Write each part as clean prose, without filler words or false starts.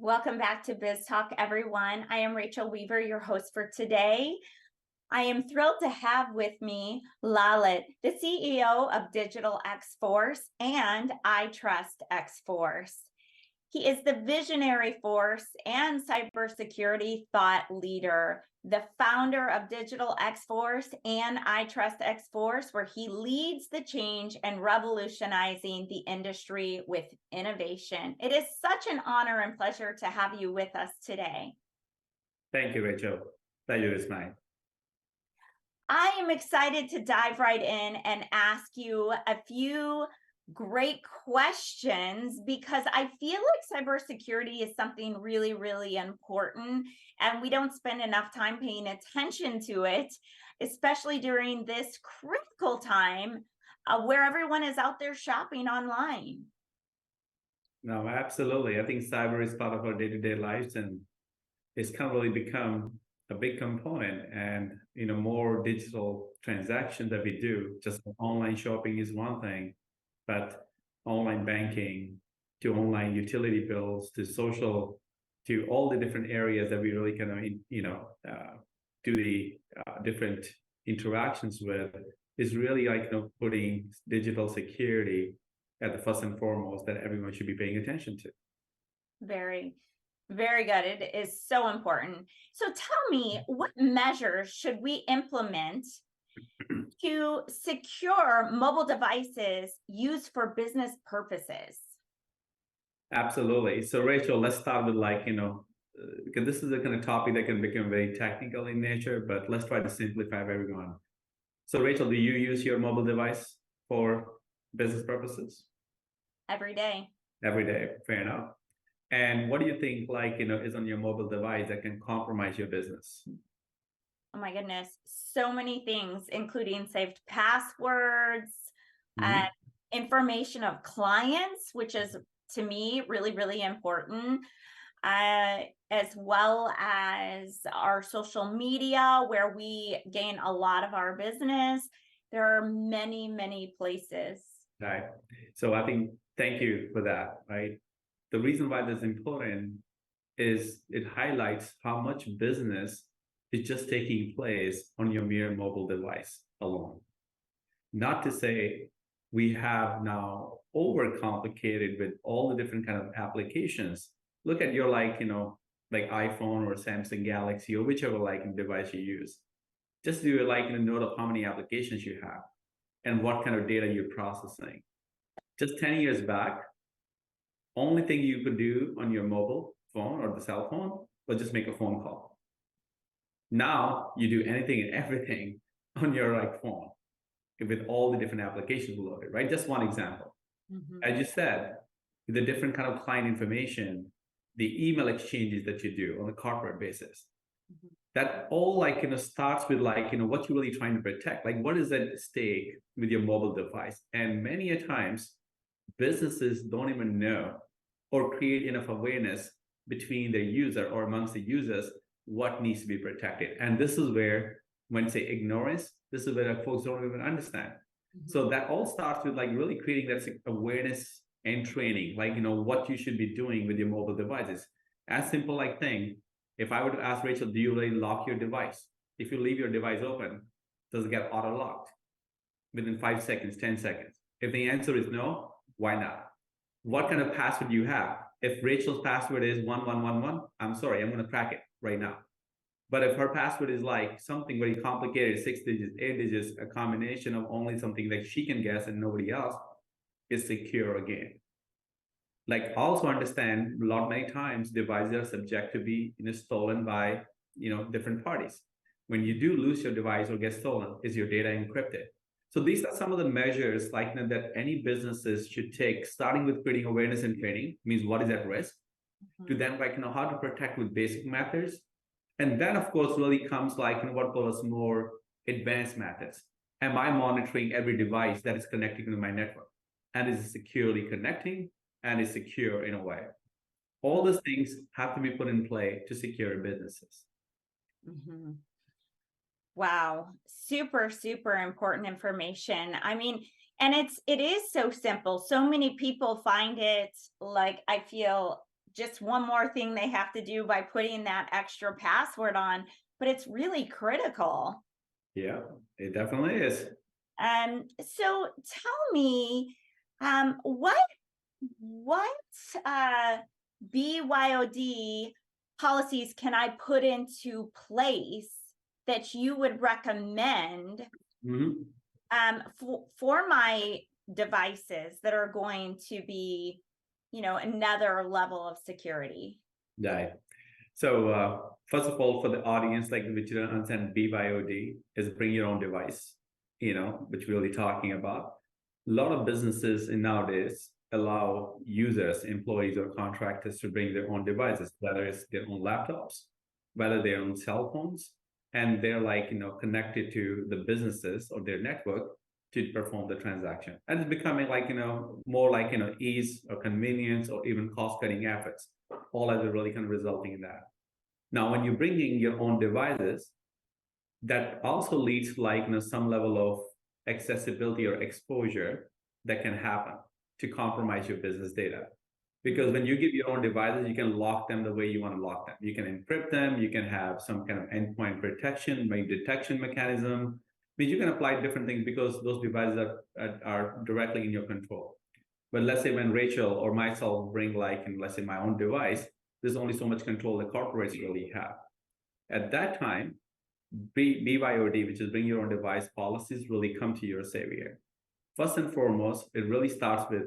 Welcome back to Biz Talk, everyone. I am Rachel Weaver, your host for today. I am thrilled to have with me Lalit, the CEO of DIGITALXFORCE and itrustxforce. He is the visionary force and cybersecurity thought leader, the founder of DIGITALXFORCE and itrustxforce, where he leads the change and revolutionizing the industry with innovation. It is such an honor and pleasure to have you with us today. Thank you, Rachel. Pleasure is mine. I am excited to dive right in and ask you a few great questions because I feel like cybersecurity is something really, really important, and we don't spend enough time paying attention to it, especially during this critical time where everyone is out there shopping online. No, absolutely. I think cyber is part of our day-to-day lives, and it's kind of really become a big component. And more digital transactions that we do. Just online shopping is one thing, but online banking to online utility bills to social, to all the different areas that we really kind of do the different interactions with, is really like putting digital security at the first and foremost that everyone should be paying attention to. Very, very good. It is so important. So tell me, what measures should we implement to secure mobile devices used for business purposes? Absolutely. So Rachel, let's start with because this is the kind of topic that can become very technical in nature, but let's try to simplify for everyone. So Rachel, do you use your mobile device for business purposes? Every day. Every day, fair enough. And what do you think is on your mobile device that can compromise your business? Oh my goodness, so many things, including saved passwords, information of clients, which is to me really, really important, as well as our social media where we gain a lot of our business. There are many, many places. Right. So I think, thank you for that, right? The reason why this is important is it highlights how much business is just taking place on your mere mobile device alone. Not to say we have now overcomplicated with all the different kind of applications. Look at your like iPhone or Samsung Galaxy or whichever device you use. Just do a note of how many applications you have and what kind of data you're processing. Just 10 years back, only thing you could do on your mobile phone or the cell phone was just make a phone call. Now you do anything and everything on your phone with all the different applications loaded, right? Just one example. As you said, the different kind of client information, the email exchanges that you do on a corporate basis, that all starts with what you're really trying to protect. Like what is at stake with your mobile device? And many a times, businesses don't even know or create enough awareness between their user or amongst the users what needs to be protected. And this is where, when say ignorance, this is where folks don't even understand. So that all starts with really creating that awareness and training, what you should be doing with your mobile devices. As simple thing, if I were to ask Rachel, do you really lock your device? If you leave your device open, does it get auto locked within 5 seconds, 10 seconds? If the answer is no, why not? What kind of password do you have? If Rachel's password is 1111, I'm sorry, I'm going to crack it right now. But if her password is something very complicated, 6 digits, 8 digits, a combination of only something that she can guess and nobody else, is secure again. Also understand many times devices are subject to be stolen by different parties. When you do lose your device or get stolen, is your data encrypted? So these are some of the measures that any businesses should take, starting with creating awareness and training, means what is at risk, to then how to protect with basic methods. And then of course really comes what calls more advanced methods. Am I monitoring every device that is connected to my network? And is it securely connecting and is secure in a way? All those things have to be put in play to secure businesses. Wow, super, super important information. I mean, and it is so simple. So many people find it I feel just one more thing they have to do by putting that extra password on, but it's really critical. Yeah, it definitely is. So tell me, what BYOD policies can I put into place that you would recommend Mhm. for my devices that are going to be, another level of security? Yeah. So first of all, for the audience, like which don't understand BYOD is bring your own device, which we're really talking about. A lot of businesses in nowadays allow users, employees, or contractors to bring their own devices, whether it's their own laptops, whether their own cell phones, and they're connected to the businesses or their network to perform the transaction. And it's becoming more like ease or convenience or even cost-cutting efforts, all as a really kind of resulting in that. Now, when you're bringing your own devices, that also leads to some level of accessibility or exposure that can happen to compromise your business data. Because when you give your own devices, you can lock them the way you want to lock them. You can encrypt them. You can have some kind of endpoint protection, maybe detection mechanism. I mean, you can apply different things because those devices are directly in your control. But let's say when Rachel or myself bring let's say my own device, there's only so much control the corporates really have. At that time, BYOD, which is bring your own device policies, really come to your savior. First and foremost, it really starts with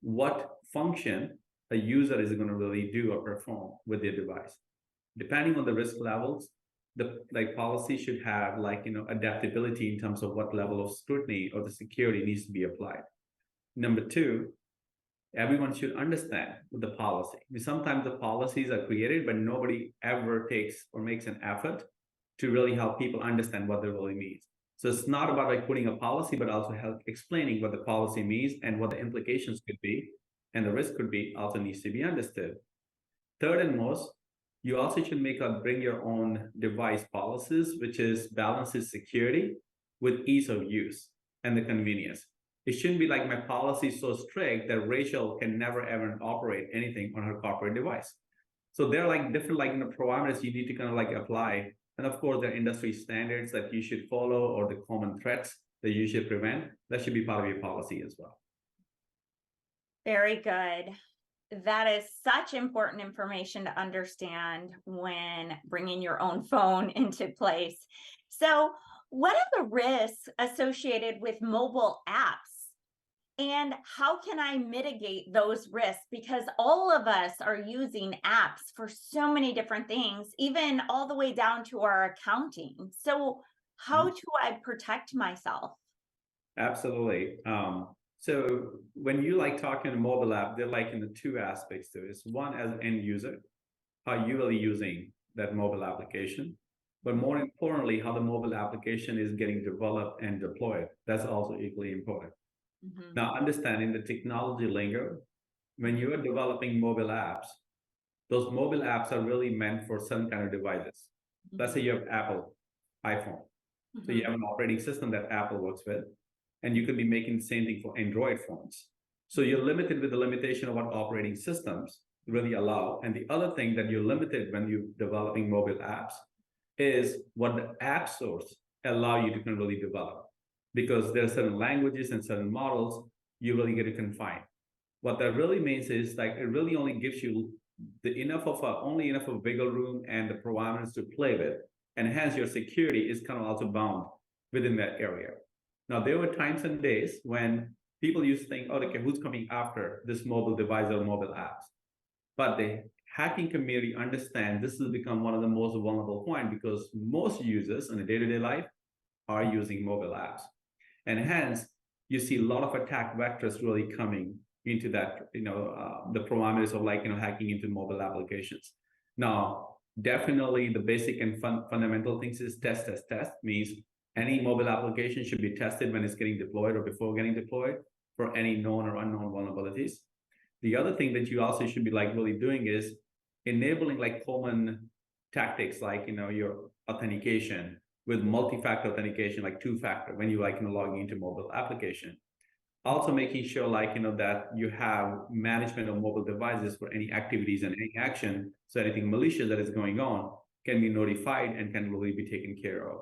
what function a user is going to really do or perform with their device. Depending on the risk levels, the policy should have adaptability in terms of what level of scrutiny or the security needs to be applied. Number two, everyone should understand the policy. Sometimes the policies are created, but nobody ever takes or makes an effort to really help people understand what it really means. So it's not about putting a policy, but also help explaining what the policy means and what the implications could be and the risk could be also needs to be understood. Third and most, you also should bring your own device policies, which is balances security with ease of use and the convenience. It shouldn't be like my policy is so strict that Rachel can never ever operate anything on her corporate device. So there are different parameters you need to kind of apply. And of course, there are industry standards that you should follow or the common threats that you should prevent. That should be part of your policy as well. Very good. That is such important information to understand when bringing your own phone into place. So, what are the risks associated with mobile apps? And how can I mitigate those risks? Because all of us are using apps for so many different things, even all the way down to our accounting. So, how do I protect myself? Absolutely. So when you talking a mobile app, they're in the two aspects to it. It's one as an end user, how you really using that mobile application, but more importantly, how the mobile application is getting developed and deployed. That's also equally important. Mm-hmm. Now, understanding the technology lingo, when you are developing mobile apps, those mobile apps are really meant for some kind of devices. Mm-hmm. Let's say you have Apple iPhone. Mm-hmm. So you have an operating system that Apple works with. And you could be making the same thing for Android phones. So you're limited with the limitation of what operating systems really allow. And the other thing that you're limited when you're developing mobile apps is what the app stores allow you to really develop. Because there are certain languages and certain models you really get to confine. What that really means is it really only gives you only enough of wiggle room and the parameters to play with. And hence your security is kind of also bound within that area. Now, there were times and days when people used to think, oh, okay, who's coming after this mobile device or mobile apps? But the hacking community understands this has become one of the most vulnerable points because most users in a day-to-day life are using mobile apps. And hence, you see a lot of attack vectors really coming into that, the parameters of hacking into mobile applications. Now, definitely the basic and fundamental things is test, means any mobile application should be tested when it's getting deployed or before getting deployed for any known or unknown vulnerabilities. The other thing that you also should be really doing is enabling common tactics your authentication with multi-factor authentication, two-factor when you logging into mobile application. Also making sure that you have management of mobile devices for any activities and any action. So anything malicious that is going on can be notified and can really be taken care of.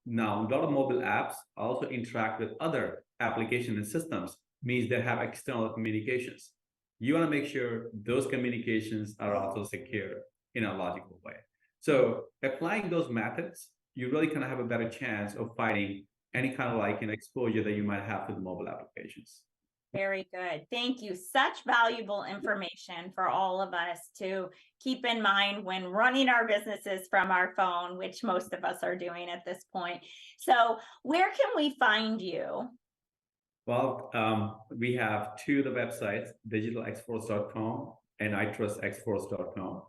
Now, a lot of mobile apps also interact with other applications and systems, means they have external communications. You want to make sure those communications are also secure in a logical way. So applying those methods, you really kind of have a better chance of fighting any kind of an exposure that you might have to the mobile applications. Very good. Thank you. Such valuable information for all of us to keep in mind when running our businesses from our phone, which most of us are doing at this point. So where can we find you? Well, we have two of the websites, digitalxforce.com and itrustxforce.com.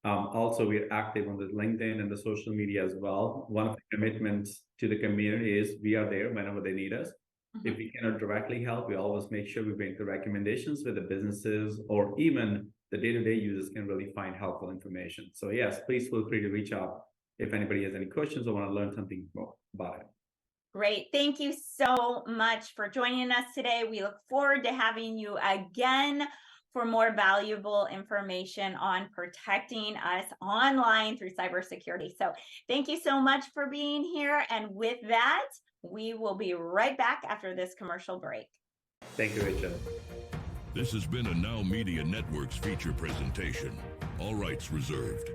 Also, we're active on the LinkedIn and the social media as well. One of the commitments to the community is we are there whenever they need us. Mm-hmm. If we cannot directly help, we always make sure we bring the recommendations with the businesses or even the day-to-day users can really find helpful information. So yes, please feel free to reach out if anybody has any questions or want to learn something more about it. Great. Thank you so much for joining us today. We look forward to having you again for more valuable information on protecting us online through cybersecurity. So thank you so much for being here. And with that, we will be right back after this commercial break. Thank you, Rachel. This has been a Now Media Networks feature presentation. All rights reserved.